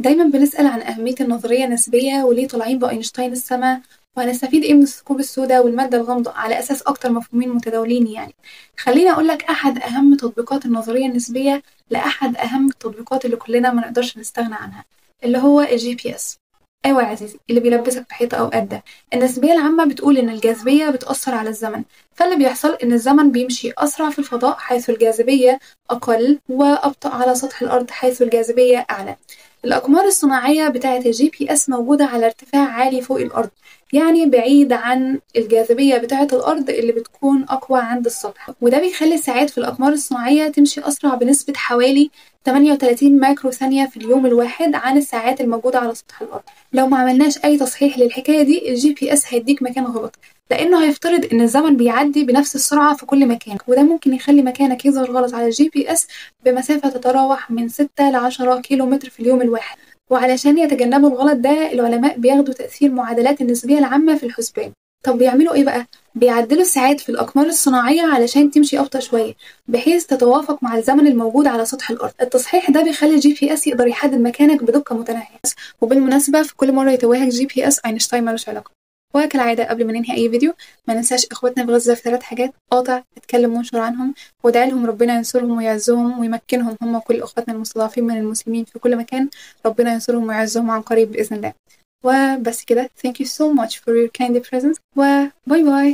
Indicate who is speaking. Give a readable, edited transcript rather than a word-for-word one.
Speaker 1: دايما بنسأل عن أهمية النظرية النسبية وليه طالعين بأينشتاين السما، وهنستفيد ايه من الثقوب السوداء والمادة الغامضة على أساس أكتر مفهومين متداولين يعني. خليني أقولك أحد أهم تطبيقات النظرية النسبية لأحد أهم التطبيقات اللي كلنا ما نقدرش نستغنى عنها، اللي هو الجي بي اس. أيوة يا عزيزي، اللي بيلبسك في حيطة أوقات ده. النسبية العامة بتقول إن الجاذبية بتأثر على الزمن، فاللي بيحصل إن الزمن بيمشي أسرع في الفضاء حيث الجاذبية أقل، وأبطأ على سطح الأرض حيث الجاذبية أعلى. الأقمار الصناعية بتاعة الجي بي اس موجودة على ارتفاع عالي فوق الأرض، يعني بعيد عن الجاذبية بتاعة الأرض اللي بتكون أقوى عند السطح، وده بيخلي الساعات في الأقمار الصناعية تمشي أسرع بنسبة حوالي 38 مايكرو ثانية في اليوم الواحد عن الساعات الموجودة على سطح الأرض. لو ما عملناش أي تصحيح للحكاية دي، الجي بي اس هيديك مكان غلط، لأنه هيفترض إن الزمن بيعدي بنفس السرعة في كل مكان، وده ممكن يخلي مكانك يظهر غلط على الجي بي اس بمسافة تتراوح من 6 ل 10 كيلو متر في اليوم الواحد. وعلشان يتجنبوا الغلط ده، العلماء بياخدوا تأثير معادلات النسبية العامة في الحسبان. طب بيعملوا ايه بقى؟ بيعدلوا الساعات في الأقمار الصناعية علشان تمشي أبطأ شوية، بحيث تتوافق مع الزمن الموجود على سطح الأرض. التصحيح ده بيخلي الجي بي اس يقدر يحدد مكانك بدقة متناهية. وبالمناسبة، في كل مرة يتوهك جي بي اس، أينشتاين ملوش علاقة. وكالعادة قبل ما ننهي أي فيديو، ما ننساش إخواتنا في غزة في 3 حاجات: قاطع، اتكلم وانشر عنهم، وادعي لهم ربنا ينصرهم ويعزهم ويمكنهم هم وكل أخواتنا المستضعفين من المسلمين في كل مكان. ربنا ينصرهم ويعزهم عن قريب بإذن الله. وبس كده. Thank you so much for your kind presence، وباي باي.